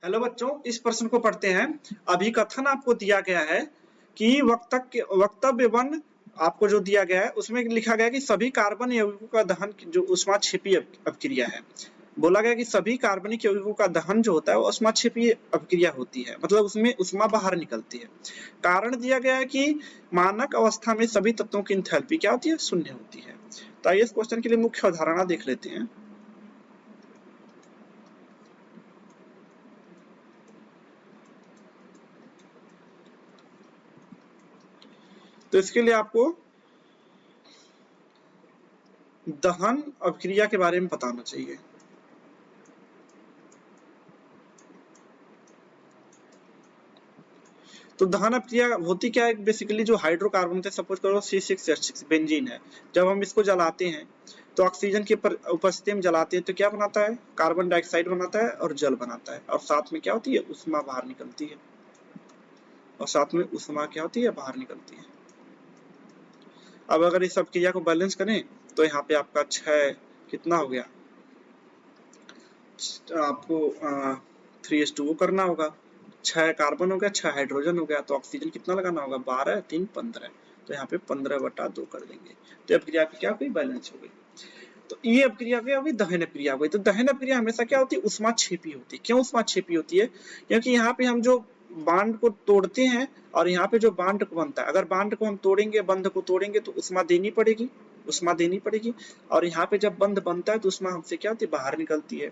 Hello बच्चों, इस प्रश्न को पढ़ते हैं। अभिकथन आपको दिया गया है कि वक्तव्य वन आपको जो दिया गया है उसमें लिखा गया है कि सभी कार्बन यौगिकों का दहन जो ऊष्माक्षेपी अभिक्रिया है। बोला गया कि सभी कार्बनिक यौगिकों का दहन जो होता है वो ऊष्माक्षेपी अभिक्रिया होती है, मतलब उसमें ऊष्मा बाहर निकलती है। कारण दिया गया है कि मानक अवस्था में सभी तत्वों की एंथैल्पी क्या होती है, शून्य होती है। तो आइए इस क्वेश्चन के लिए मुख्य अवधारणा देख लेते हैं। तो इसके लिए आपको दहन अभिक्रिया के बारे में बताना चाहिए। तो दहन अभिक्रिया होती क्या है, बेसिकली जो हाइड्रोकार्बन थे, सपोज करो C6H6 बेंजीन है, जब हम इसको जलाते हैं तो ऑक्सीजन की उपस्थिति में जलाते हैं तो क्या बनाता है, कार्बन डाइऑक्साइड बनाता है और जल बनाता है, और साथ में क्या होती है, ऊष्मा बाहर निकलती है, और साथ में ऊष्मा क्या होती है, बाहर निकलती है। अब अगर इस सब क्रिया को बैलेंस करें तो यहाँ पे आपका 6 कितना हो गया, आपको 3:2 करना होगा। 6 कार्बन हो गया, 6 हाइड्रोजन हो गया, तो ऑक्सीजन कितना लगाना होगा, 12 3 15, तो यहाँ पे 15/2 कर देंगे। तो अभिक्रिया की क्या हुई, बैलेंस हो गई। तो ये अभिक्रिया क्या हुई, दहन अभिक्रिया हुई। तो दहन अभिक्रिया हमेशा क्या होती है, ऊष्माक्षेपी होती है। क्यों ऊष्माक्षेपी होती है, क्योंकि यहाँ पे हम जो बांड को तोड़ते हैं और यहाँ पे जो बांड बनता है, अगर बांड को हम तोड़ेंगे, बंध को तोड़ेंगे तो ऊष्मा देनी पड़ेगी, और यहाँ पे जब बंध बनता है तो ऊष्मा हमसे क्या होती है, बाहर निकलती है।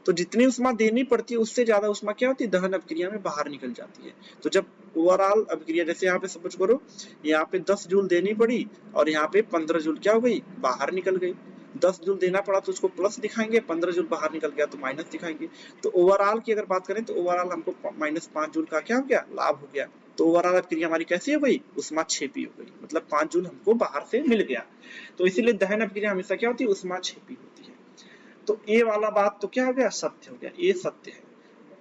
तो जितनी ऊष्मा देनी पड़ती है उससे ज्यादा ऊष्मा क्या होती है, दहन अभिक्रिया में बाहर निकल जाती है। तो जब ओवरऑल अभिक्रिया, जैसे यहाँ पे सपोज करो यहाँ पे 10 जूल देनी पड़ी और यहाँ पे 15 जूल क्या हो गई, बाहर निकल गई। 10 जूल देना पड़ा तो उसको प्लस दिखाएंगे, 15 जूल बाहर निकल गया तो माइनस दिखाएंगे। तो ओवरऑल की अगर बात करें तो ओवरऑल हमको -5 जूल का क्या हो गया, लाभ हो गया। तो ओवरऑल अभिक्रिया हमारी कैसी हो गई, ऊष्माक्षेपी हो गई, मतलब 5 जूल हमको बाहर से मिल गया। तो इसीलिए दहन अभिक्रिया हमेशा क्या होती है, ऊष्माक्षेपी होती है। तो ये वाला बात तो क्या हो गया, सत्य हो गया, ये सत्य है।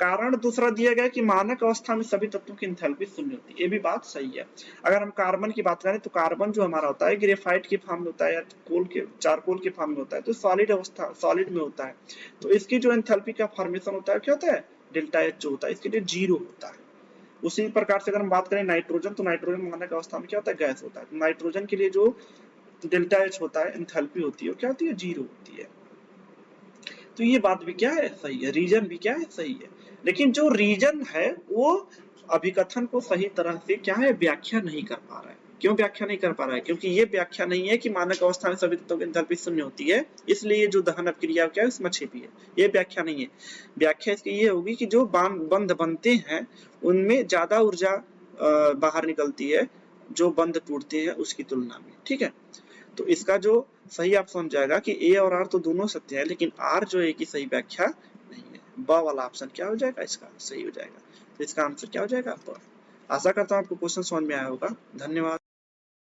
कारण दूसरा दिया गया कि मानक अवस्था में सभी तत्वों की एंथैल्पी शून्य होती है, ये भी बात सही है। अगर हम कार्बन की बात करें तो कार्बन जो हमारा होता है ग्रेफाइट के फॉर्म में होता है या चारकोल के फॉर्म में होता है, तो सॉलिड अवस्था, सॉलिड में होता है। तो इसकी जो एंथैल्पी का फॉर्मेशन होता है क्या होता है, डेल्टा H जो होता है, इसके लिए 0 होता है। उसी प्रकार से अगर हम बात करें नाइट्रोजन, तो नाइट्रोजन मानक अवस्था में क्या होता है, गैस होता है। तो नाइट्रोजन के लिए जो डेल्टा H होता है, एंथैल्पी होती है, क्या होती है, 0 होती है। तो ये बात भी क्या है, सही है, रीजन भी क्या है, सही है। लेकिन जो रीजन है वो अभिकथन को सही तरह से क्या है, व्याख्या नहीं कर पा रहा है। क्यों व्याख्या नहीं कर पा रहा है, क्योंकि ये व्याख्या नहीं है कि मानक अवस्था में सभी तत्वों की एंथैल्पी शून्य होती है, इसलिए जो दहन अभिक्रिया क्या है ऊष्माक्षेपी है, ये व्याख्या नहीं है। व्याख्या इसकी ये होगी कि जो बंध बनते हैं उनमें ज्यादा ऊर्जा बाहर निकलती है जो बंध टूटते हैं उसकी तुलना में, ठीक है। तो इसका जो सही आप समझ जाएगा कि ए और आर तो दोनों सत्य है, लेकिन आर जो है की सही व्याख्या नहीं है। ब वाला ऑप्शन क्या हो जाएगा, इसका सही हो जाएगा। तो इसका आंसर क्या हो जाएगा, ब। आशा करता हूँ आपको क्वेश्चन समझ में आया होगा। धन्यवाद।